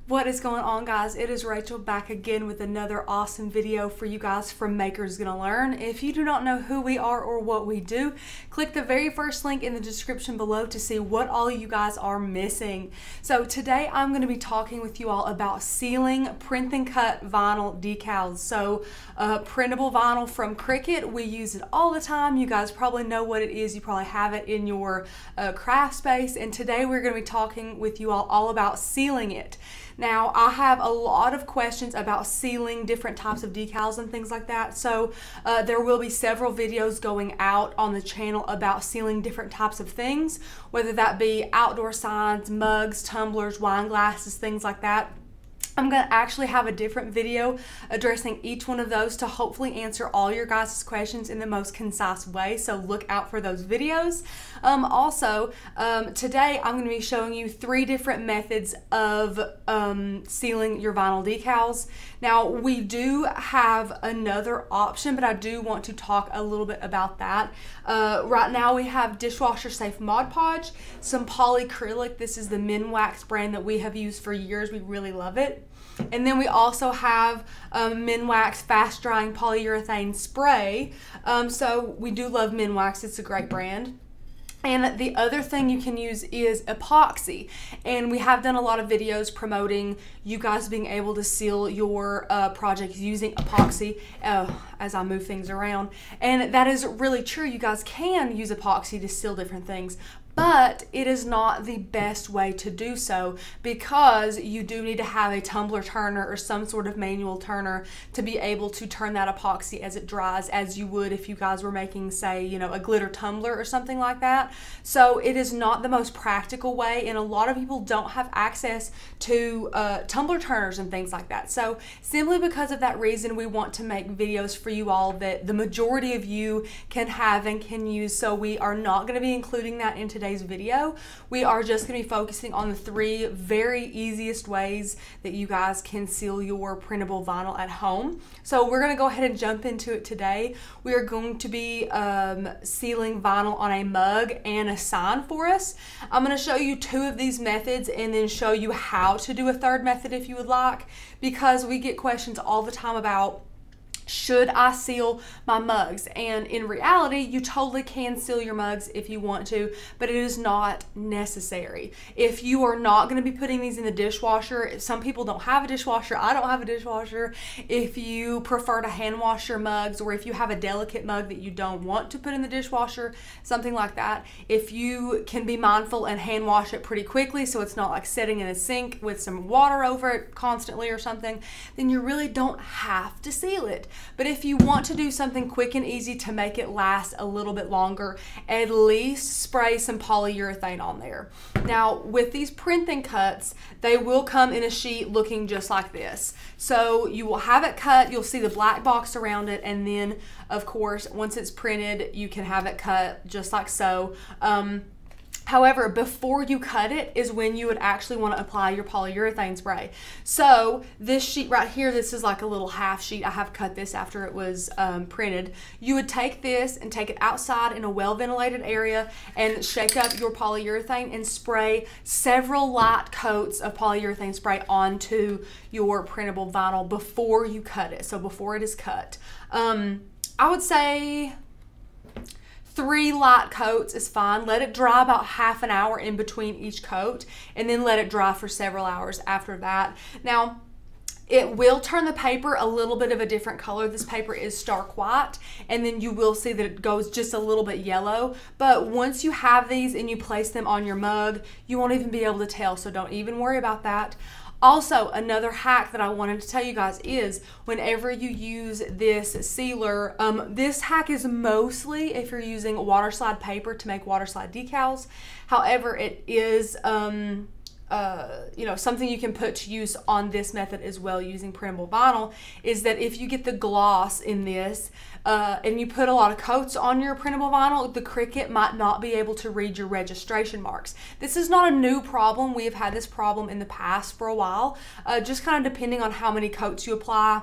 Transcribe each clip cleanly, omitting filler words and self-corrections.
What is going on, guys? It is Rachel back again with another awesome video for you guys from Maker's Gonna Learn. If you do not know who we are or what we do, click the very first link in the description below to see what all you guys are missing. So today I'm going to be talking with you all about sealing print and cut vinyl decals. So printable vinyl from Cricut, we use it all the time. You guys probably know what it is. You probably have it in your craft space, and today we're going to be talking with you all about sealing it. Now, I have a lot of questions about sealing different types of decals and things like that, so there will be several videos going out on the channel about sealing different types of things, whether that be outdoor signs, mugs, tumblers, wine glasses, things like that. I'm going to actually have a different video addressing each one of those to hopefully answer all your guys' questions in the most concise way, so look out for those videos. Today I'm going to be showing you 3 different methods of sealing your vinyl decals. Now, we do have another option, but I do want to talk a little bit about that. Right now we have dishwasher safe Mod Podge, some polyacrylic. This is the Minwax brand that we have used for years. We really love it. And then we also have Minwax fast drying polyurethane spray. So we do love Minwax. It's a great brand. And the other thing you can use is epoxy, and we have done a lot of videos promoting you guys being able to seal your projects using epoxy as I move things around, and that is really true. You guys can use epoxy to seal different things, but it is not the best way to do so because you do need to have a tumbler turner or some sort of manual turner to be able to turn that epoxy as it dries, as you would if you guys were making, say, you know, a glitter tumbler or something like that. So it is not the most practical way, and a lot of people don't have access to tumbler turners and things like that. So simply because of that reason, we want to make videos for you all that the majority of you can have and can use. So we are not going to be including that in today's video. We are just going to be focusing on the 3 very easiest ways that you guys can seal your printable vinyl at home. So we're going to go ahead and jump into it today. We are going to be sealing vinyl on a mug and a sign for us. I'm going to show you 2 of these methods and then show you how to do a 3rd method if you would like, because we get questions all the time about, should I seal my mugs? And in reality, you totally can seal your mugs if you want to, but it is not necessary. If you are not going to be putting these in the dishwasher, some people don't have a dishwasher, I don't have a dishwasher. If you prefer to hand wash your mugs, or if you have a delicate mug that you don't want to put in the dishwasher, something like that, if you can be mindful and hand wash it pretty quickly so it's not like sitting in a sink with some water over it constantly or something, then you really don't have to seal it. But if you want to do something quick and easy to make it last a little bit longer, at least spray some polyurethane on there. Now, with these print and cuts, they will come in a sheet looking just like this. So you will have it cut, you'll see the black box around it, and then, of course, once it's printed, you can have it cut just like so. However, before you cut it is when you would actually want to apply your polyurethane spray. So this sheet right here, this is like a little half sheet. I have cut this after it was printed. You would take this and take it outside in a well-ventilated area and shake up your polyurethane and spray several light coats of polyurethane spray onto your printable vinyl before you cut it. So before it is cut. I would say 3 light coats is fine. Let it dry about half an hour in between each coat, and then let it dry for several hours after that. Now, it will turn the paper a little bit of a different color. This paper is stark white, and then you will see that it goes just a little bit yellow. But once you have these and you place them on your mug, you won't even be able to tell, so don't even worry about that. Also, another hack that I wanted to tell you guys is whenever you use this sealer, this hack is mostly if you're using water slide paper to make water slide decals. However, it is you know, something you can put to use on this method as well using printable vinyl, is that if you get the gloss in this and you put a lot of coats on your printable vinyl, the Cricut might not be able to read your registration marks. This is not a new problem. We have had this problem in the past for a while, just kind of depending on how many coats you apply.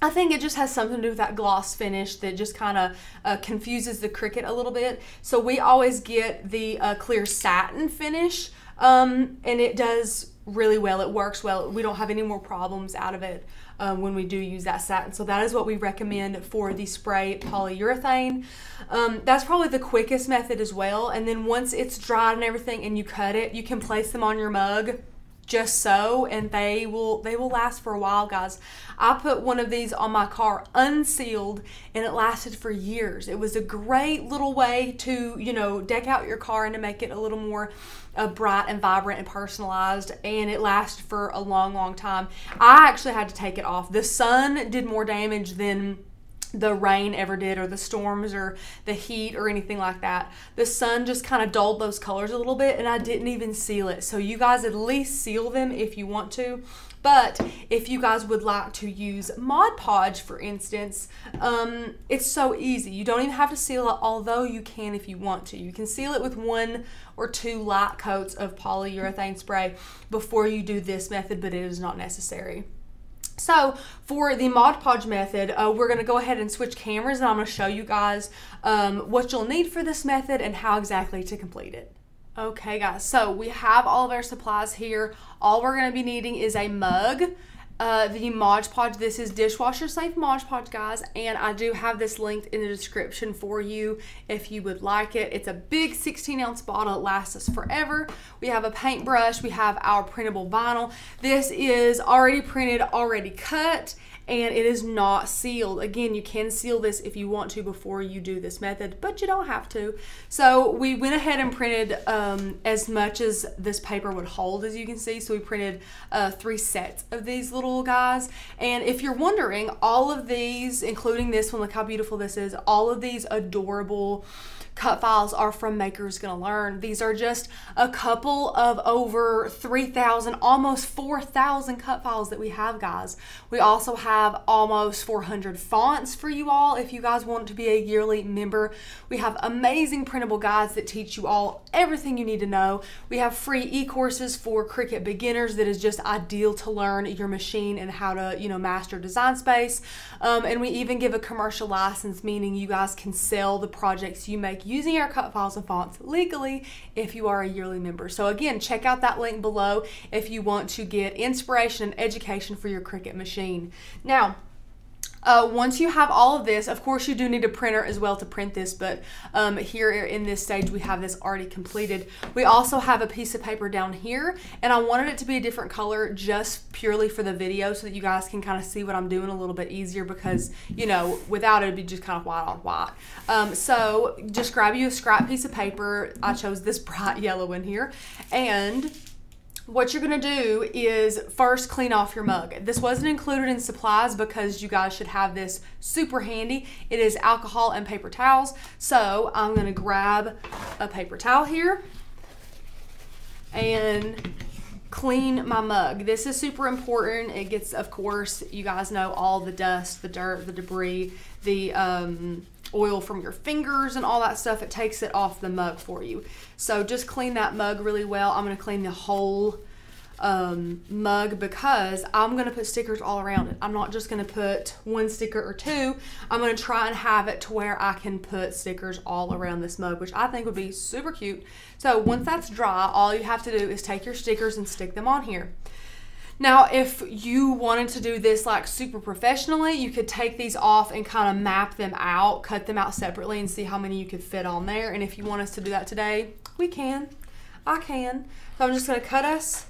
I think it just has something to do with that gloss finish that just kind of confuses the Cricut a little bit. So we always get the clear satin finish, and it does really well. It works well. We don't have any more problems out of it when we do use that satin. So that is what we recommend for the spray polyurethane. That's probably the quickest method as well. And then once it's dried and everything and you cut it, you can place them on your mug just so, and they will last for a while, guys. I put one of these on my car unsealed and it lasted for years. It was a great little way to, you know, deck out your car and to make it a little more bright and vibrant and personalized, and it lasted for a long time. I actually had to take it off. The sun did more damage than the rain ever did, or the storms, or the heat, or anything like that. The sun just kind of dulled those colors a little bit, and I didn't even seal it. So you guys at least seal them if you want to. But if you guys would like to use Mod Podge, for instance, it's so easy. You don't even have to seal it, although you can if you want to. You can seal it with 1 or 2 light coats of polyurethane spray before you do this method, but it is not necessary. So for the Mod Podge method, we're going to go ahead and switch cameras, and I'm going to show you guys what you'll need for this method and how exactly to complete it. Okay guys, so we have all of our supplies here. All we're going to be needing is a mug, the Mod Podge. This is dishwasher safe Mod Podge, guys, and I do have this linked in the description for you if you would like it. It's a big 16-ounce bottle. It lasts us forever. We have a paintbrush. We have our printable vinyl. This is already printed, already cut, and it is not sealed. Again, you can seal this if you want to before you do this method, but you don't have to. So we went ahead and printed as much as this paper would hold, as you can see. So we printed 3 sets of these little guys. And if you're wondering, all of these, including this one, look how beautiful this is, all of these adorable cut files are from Maker's Gonna Learn. These are just a couple of over 3,000, almost 4,000 cut files that we have, guys. We also have almost 400 fonts for you all if you guys want to be a yearly member. We have amazing printable guides that teach you all everything you need to know. We have free e-courses for Cricut beginners that is just ideal to learn your machine and how to, you know, master Design Space. And we even give a commercial license, meaning you guys can sell the projects you make using our cut files and fonts legally if you are a yearly member. So again, check out that link below if you want to get inspiration and education for your Cricut machine. Now, once you have all of this, of course you do need a printer as well to print this, but here in this stage we have this already completed. We also have a piece of paper down here, and I wanted it to be a different color just purely for the video so that you guys can kind of see what I'm doing a little bit easier, because, you know, without it, it'd be just kind of white on white. So just grab you a scrap piece of paper. I chose this bright yellow one here, and what you're gonna do is first clean off your mug. This wasn't included in supplies because you guys should have this super handy. It is alcohol and paper towels. So I'm gonna grab a paper towel here and clean my mug. This is super important. It gets, of course, you guys know, all the dust, the dirt, the debris, the oil from your fingers and all that stuff. It takes it off the mug for you. So just clean that mug really well. I'm going to clean the whole mug because I'm going to put stickers all around it. I'm not just going to put 1 sticker or 2. I'm going to try and have it to where I can put stickers all around this mug, which I think would be super cute. So once that's dry, all you have to do is take your stickers and stick them on here. Now, if you wanted to do this like super professionally, you could take these off and kind of map them out, cut them out separately, and see how many you could fit on there. And if you want us to do that today, we can. I can. So I'm just going to cut us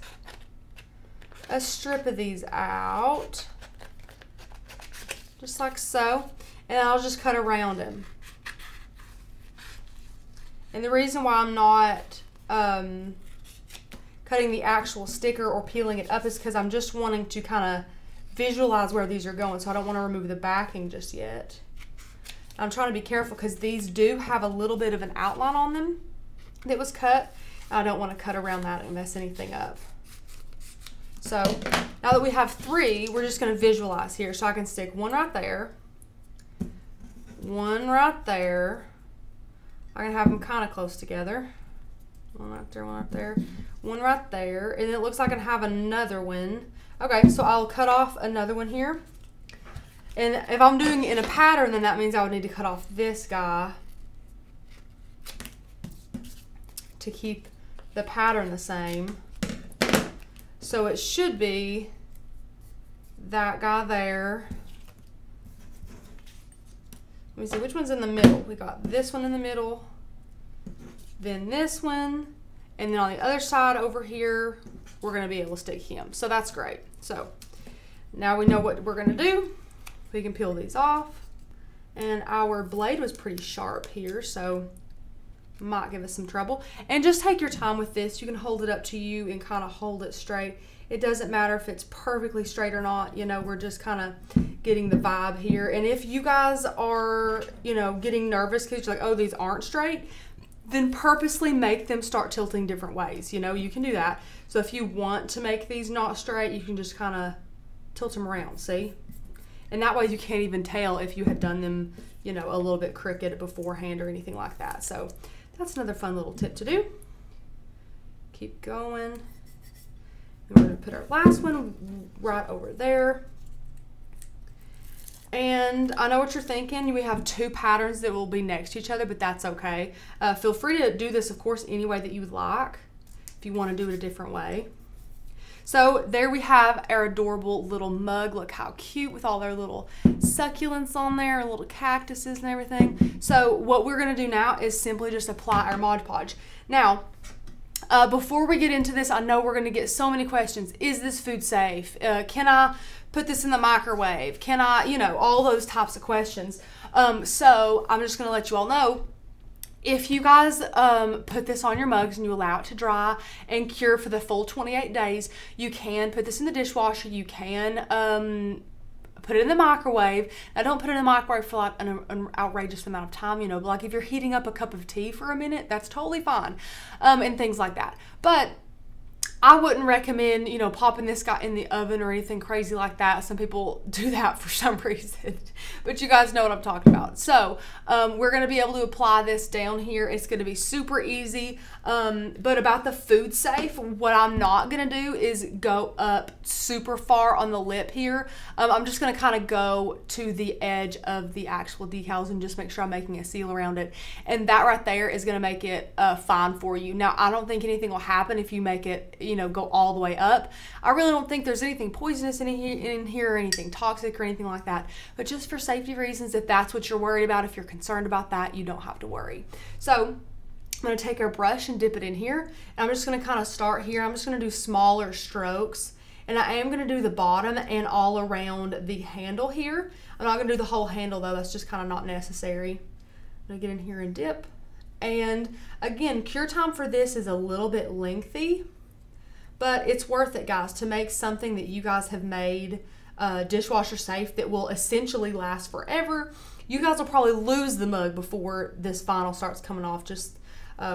a strip of these out, just like so, and I'll just cut around them. And the reason why I'm not cutting the actual sticker or peeling it up is because I'm just wanting to kind of visualize where these are going, so I don't want to remove the backing just yet. I'm trying to be careful because these do have a little bit of an outline on them that was cut. I don't want to cut around that and mess anything up. So now that we have 3, we're just going to visualize here. So I can stick 1 right there, 1 right there. I can have them kind of close together. 1 right there, 1 right there, 1 right there, and it looks like I can have another one. Okay, so I'll cut off another one here. And if I'm doing it in a pattern, then that means I would need to cut off this guy to keep the pattern the same. So it should be that guy there. Let me see which one's in the middle. We got this one in the middle, then this one, and then on the other side over here, we're gonna be able to stick him. So that's great. So now we know what we're gonna do. We can peel these off. And our blade was pretty sharp here, so might give us some trouble. And just take your time with this. You can hold it up to you and kind of hold it straight. It doesn't matter if it's perfectly straight or not. You know, we're just kind of getting the vibe here. And if you guys are, you know, getting nervous because you're like, oh, these aren't straight, then purposely make them start tilting different ways. You know, you can do that. So if you want to make these not straight, you can just kind of tilt them around, see? And that way you can't even tell if you had done them, you know, a little bit crooked beforehand or anything like that. So that's another fun little tip to do. Keep going. And we're gonna put our last one right over there. And I know what you're thinking. We have two patterns that will be next to each other, but that's okay. Feel free to do this, of course, any way that you would like, if you want to do it a different way. So there we have our adorable little mug. Look how cute with all their little succulents on there, little cactuses and everything. So what we're gonna do now is simply just apply our Mod Podge. Now, before we get into this, I know we're gonna get so many questions. Is this food safe? Can I put this in the microwave? Can I, you know, all those types of questions. So I'm just gonna let you all know, if you guys put this on your mugs and you allow it to dry and cure for the full 28 days, you can put this in the dishwasher. You can put it in the microwave. Now, don't put it in the microwave for like an outrageous amount of time, you know, but like if you're heating up a cup of tea for a minute, that's totally fine, and things like that. But I wouldn't recommend, you know, popping this guy in the oven or anything crazy like that. Some people do that for some reason, but you guys know what I'm talking about. So we're going to be able to apply this down here. It's going to be super easy. But about the food safe, what I'm not going to do is go up super far on the lip here. I'm just going to kind of go to the edge of the actual decals and just make sure I'm making a seal around it. And that right there is going to make it fine for you. Now, I don't think anything will happen if you make it, you know, go all the way up. I really don't think there's anything poisonous in here or anything toxic or anything like that. But just for safety reasons, if that's what you're worried about, if you're concerned about that, you don't have to worry. So I'm going to take our brush and dip it in here. And I'm just going to kind of start here. I'm just going to do smaller strokes. And I am going to do the bottom and all around the handle here. I'm not going to do the whole handle though. That's just kind of not necessary. I'm going to get in here and dip. And again, cure time for this is a little bit lengthy, but it's worth it, guys, to make something that you guys have made dishwasher safe that will essentially last forever. You guys will probably lose the mug before this vinyl starts coming off, just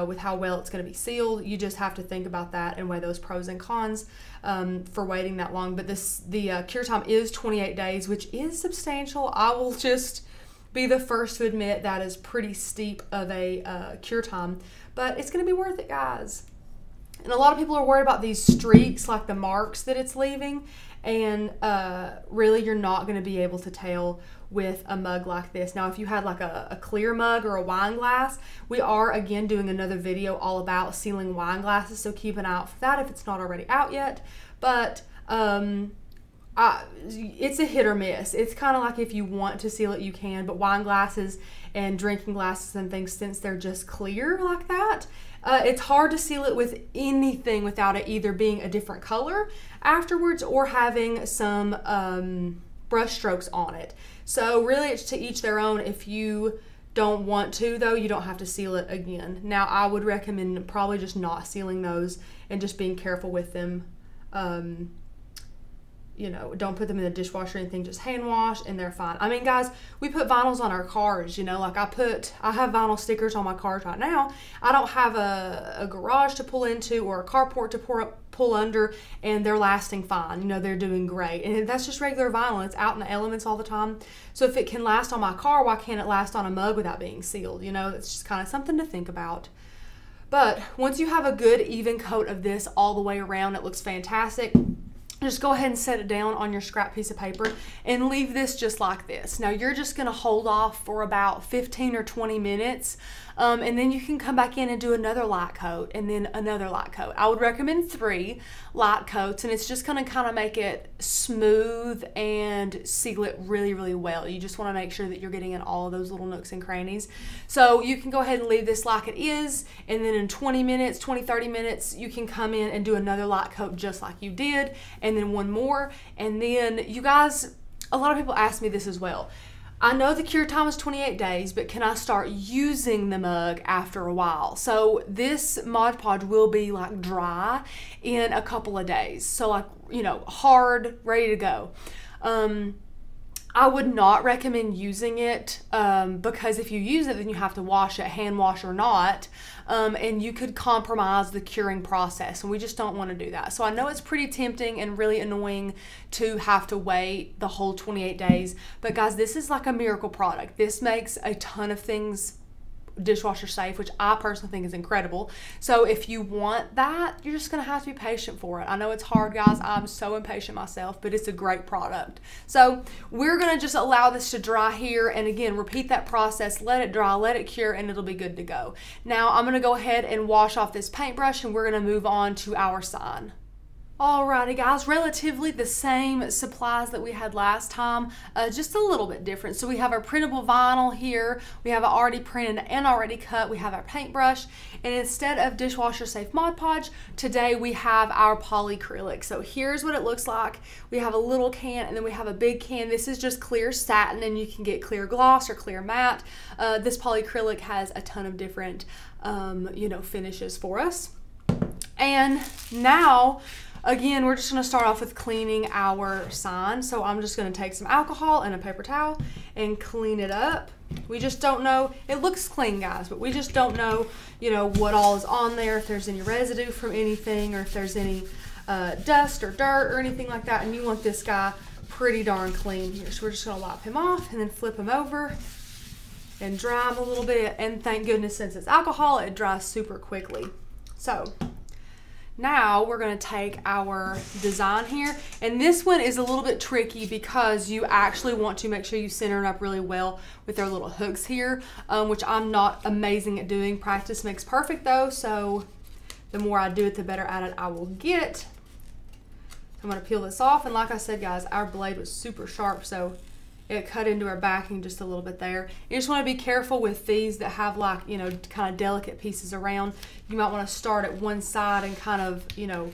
with how well it's going to be sealed. You just have to think about that and weigh those pros and cons for waiting that long. But the cure time is 28 days, which is substantial. I will just be the first to admit that is pretty steep of a cure time, but it's going to be worth it, guys. And a lot of people are worried about these streaks, like the marks that it's leaving, and really you're not going to be able to tell with a mug like this. Now, if you had like a clear mug or a wine glass, we are again doing another video all about sealing wine glasses, so keep an eye out for that if it's not already out yet. But it's a hit or miss. It's kind of like if you want to seal it, you can, but wine glasses and drinking glasses and things, since they're just clear like that, it's hard to seal it with anything without it either being a different color afterwards or having some brush strokes on it. So really it's to each their own. If you don't want to though, you don't have to seal it again. Now, I would recommend probably just not sealing those and just being careful with them. You know, don't put them in the dishwasher or anything, just hand wash and they're fine. I mean, guys, we put vinyls on our cars, you know, like I have vinyl stickers on my cars right now. I don't have a garage to pull into or a carport to pull under, and they're lasting fine. You know, they're doing great. And that's just regular vinyl. It's out in the elements all the time. So if it can last on my car, why can't it last on a mug without being sealed? You know, it's just kind of something to think about. But once you have a good even coat of this all the way around, it looks fantastic. just go ahead and set it down on your scrap piece of paper and leave this just like this. Now you're just gonna hold off for about 15 or 20 minutes and then you can come back in and do another light coat and then another light coat. I would recommend 3 light coats, and it's just gonna kind of make it smooth and seal it really, really well. You just wanna make sure that you're getting in all of those little nooks and crannies. So you can go ahead and leave this like it is, and then in 20 minutes, 20, 30 minutes, you can come in and do another light coat just like you did, and then one more. And then you guys, a lot of people ask me this as well. I know the cure time is 28 days, but can I start using the mug after a while? So this Mod Podge will be like dry in a couple of days. So like, you know, hard, ready to go. I would not recommend using it because if you use it, then you have to wash it, hand wash or not, and you could compromise the curing process, and we just don't want to do that. So I know it's pretty tempting and really annoying to have to wait the whole 28 days, but guys, this is like a miracle product. This makes a ton of things dishwasher safe, which I personally think is incredible. So if you want that, you're just gonna have to be patient for it. I know it's hard, guys. I'm so impatient myself, but it's a great product. So we're gonna just allow this to dry here, and again, repeat that process, let it dry, let it cure, and it'll be good to go. Now I'm gonna go ahead and wash off this paintbrush, and we're gonna move on to our sign. Alrighty guys, relatively the same supplies that we had last time, just a little bit different. So we have our printable vinyl here, we have it already printed and already cut, we have our paintbrush, and instead of dishwasher safe Mod Podge, today we have our polyacrylic. So here's what it looks like. We have a little can and then we have a big can. This is just clear satin, and you can get clear gloss or clear matte. This polyacrylic has a ton of different you know, finishes for us. And now, again, we're just gonna start off with cleaning our sign. So I'm just gonna take some alcohol and a paper towel and clean it up. We just don't know, it looks clean, guys, but we just don't know, you know, what all is on there, if there's any residue from anything, or if there's any dust or dirt or anything like that. And you want this guy pretty darn clean here. So we're just gonna wipe him off and then flip him over and dry him a little bit. And thank goodness, since it's alcohol, it dries super quickly. So now we're going to take our design here, and this one is a little bit tricky because you actually want to make sure you center it up really well with our little hooks here, which I'm not amazing at doing. Practice makes perfect though, so the more I do it, the better at it I will get. I'm going to peel this off, and like I said, guys, our blade was super sharp, so it cut into our backing just a little bit there. You just want to be careful with these that have, like, you know, kind of delicate pieces around. You might want to start at one side and kind of, you know,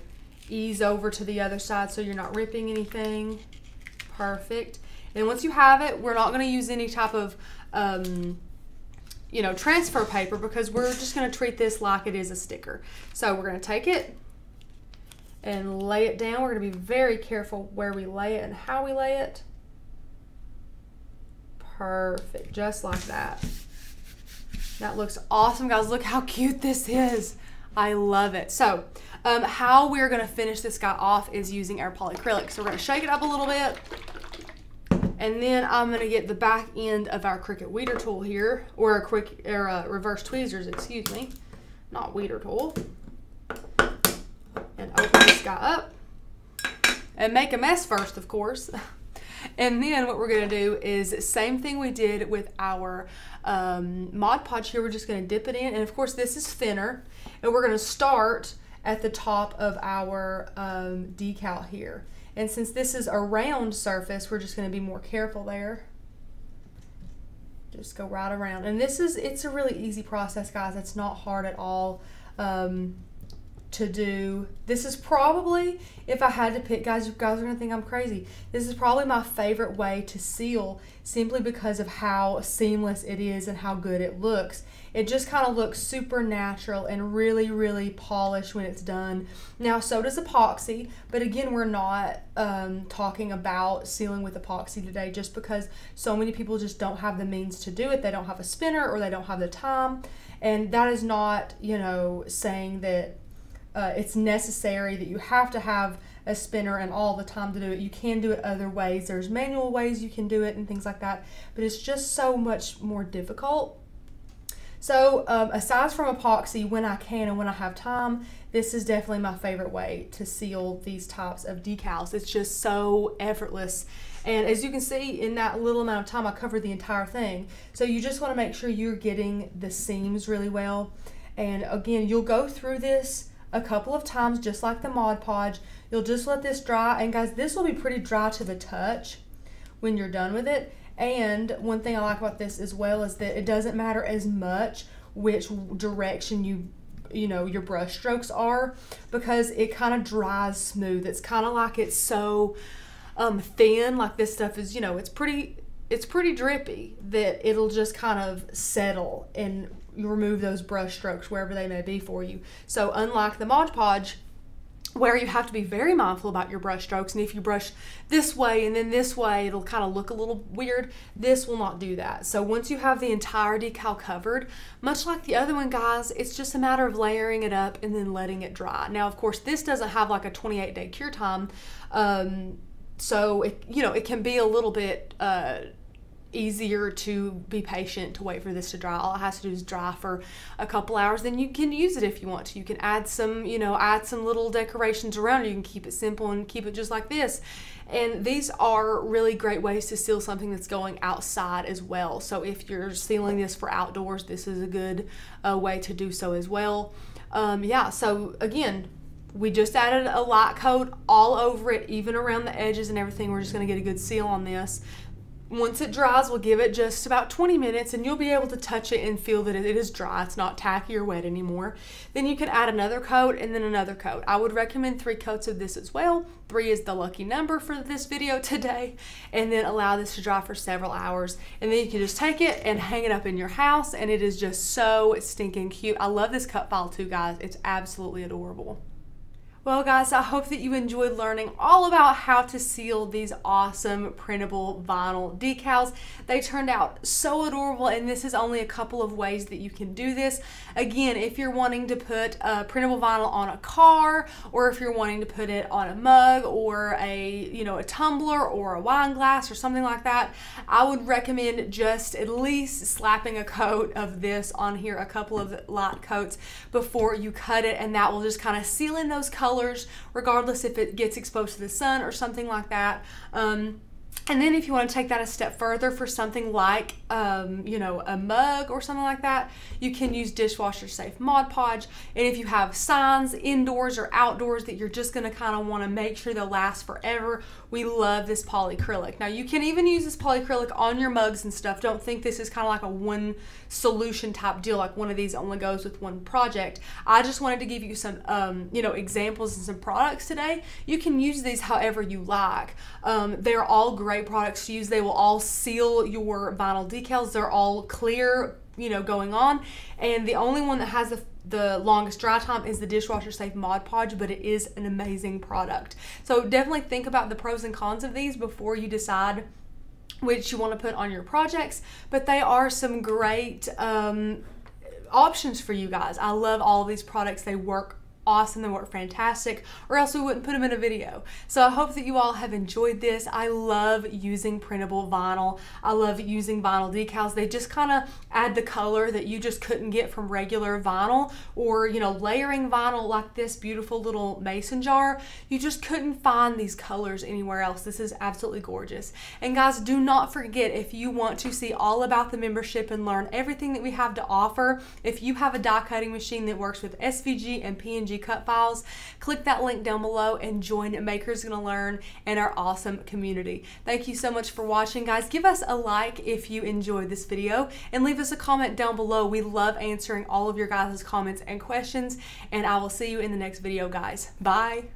ease over to the other side so you're not ripping anything. Perfect. And once you have it, we're not going to use any type of, you know, transfer paper, because we're just going to treat this like it is a sticker. So we're going to take it and lay it down. We're going to be very careful where we lay it and how we lay it. Perfect, just like that. That looks awesome, guys. Look how cute this is. I love it. So how we're gonna finish this guy off is using our polyacrylic. So we're gonna shake it up a little bit, and then I'm gonna get the back end of our Cricut weeder tool here, or reverse tweezers, excuse me, not weeder tool, and open this guy up and make a mess first, of course. And then what we're gonna do is same thing we did with our Mod Podge here. We're just gonna dip it in, and of course this is thinner, and we're gonna start at the top of our decal here. And since this is a round surface, we're just gonna be more careful there. Just go right around. And it's a really easy process, guys. It's not hard at all to do. This is probably, if I had to pick, guys, you guys are gonna think I'm crazy. This is probably my favorite way to seal, simply because of how seamless it is and how good it looks. It just kind of looks super natural and really, really polished when it's done. Now, so does epoxy, but again, we're not talking about sealing with epoxy today, just because so many people just don't have the means to do it. They don't have a spinner, or they don't have the time. And that is not, you know, saying that it's necessary that you have to have a spinner and all the time to do it. You can do it other ways. There's manual ways you can do it and things like that, but it's just so much more difficult. So aside from epoxy, when I can and when I have time, this is definitely my favorite way to seal these types of decals. It's just so effortless. And as you can see, in that little amount of time, I covered the entire thing. So you just want to make sure you're getting the seams really well. And again, you'll go through this a couple of times, just like the Mod Podge. You'll just let this dry. And guys, this will be pretty dry to the touch when you're done with it. And one thing I like about this as well is that it doesn't matter as much which direction your brush strokes are, because it kind of dries smooth. It's kind of like it's so thin, like this stuff is, it's pretty drippy, that it'll just kind of settle and you remove those brush strokes wherever they may be for you. So unlike the Mod Podge, where you have to be very mindful about your brush strokes, and if you brush this way and then this way, it'll kind of look a little weird. This will not do that. So once you have the entire decal covered, much like the other one, guys, it's just a matter of layering it up and then letting it dry. Now, of course, this doesn't have like a 28-day cure time, so it can be a little bit easier to be patient to wait for this to dry. All it has to do is dry for a couple hours, then you can use it if you want to. You can add some little decorations around it. You can keep it simple and keep it just like this. And these are really great ways to seal something that's going outside as well. So if you're sealing this for outdoors, this is a good way to do so as well. Yeah, so again, we just added a light coat all over it, even around the edges and everything. We're just gonna get a good seal on this. Once it dries, we'll give it just about 20 minutes and you'll be able to touch it and feel that it is dry. It's not tacky or wet anymore. Then you can add another coat and then another coat. I would recommend 3 coats of this as well. 3 is the lucky number for this video today. And then allow this to dry for several hours. And then you can just take it and hang it up in your house, and it is just so stinking cute. I love this cut file too, guys. It's absolutely adorable. Well, guys, I hope that you enjoyed learning all about how to seal these awesome printable vinyl decals. They turned out so adorable, and this is only a couple of ways that you can do this. Again, if you're wanting to put printable vinyl on a car, or if you're wanting to put it on a mug or a tumbler or a wine glass or something like that, I would recommend just at least slapping a coat of this on here, a couple of light coats before you cut it, and that will just kind of seal in those colors, regardless if it gets exposed to the sun or something like that. And then if you want to take that a step further for something like, a mug or something like that, you can use dishwasher safe Mod Podge. And if you have signs indoors or outdoors that you're just going to kind of want to make sure they'll last forever, we love this polyacrylic. Now you can even use this polyacrylic on your mugs and stuff. Don't think this is kind of like a one solution type deal, like one of these only goes with one project. I just wanted to give you some, examples and some products today. You can use these however you like. They're all great products to use. They will all seal your vinyl decals. They're all clear, going on. And the only one that has the longest dry time is the dishwasher safe Mod Podge, but it is an amazing product. So definitely think about the pros and cons of these before you decide which you want to put on your projects, but they are some great options for you guys. I love all of these products. They work awesome, they work fantastic, or else we wouldn't put them in a video. So I hope that you all have enjoyed this. I love using printable vinyl. I love using vinyl decals. They just kind of add the color that you just couldn't get from regular vinyl, or layering vinyl like this beautiful little mason jar. You just couldn't find these colors anywhere else. This is absolutely gorgeous. And guys, do not forget, if you want to see all about the membership and learn everything that we have to offer, if you have a die cutting machine that works with SVG and PNG cut files, click that link down below and join Makers Gonna Learn and our awesome community. Thank you so much for watching, guys. Give us a like if you enjoyed this video, and leave us a comment down below. We love answering all of your guys' comments and questions, and I will see you in the next video, guys. Bye.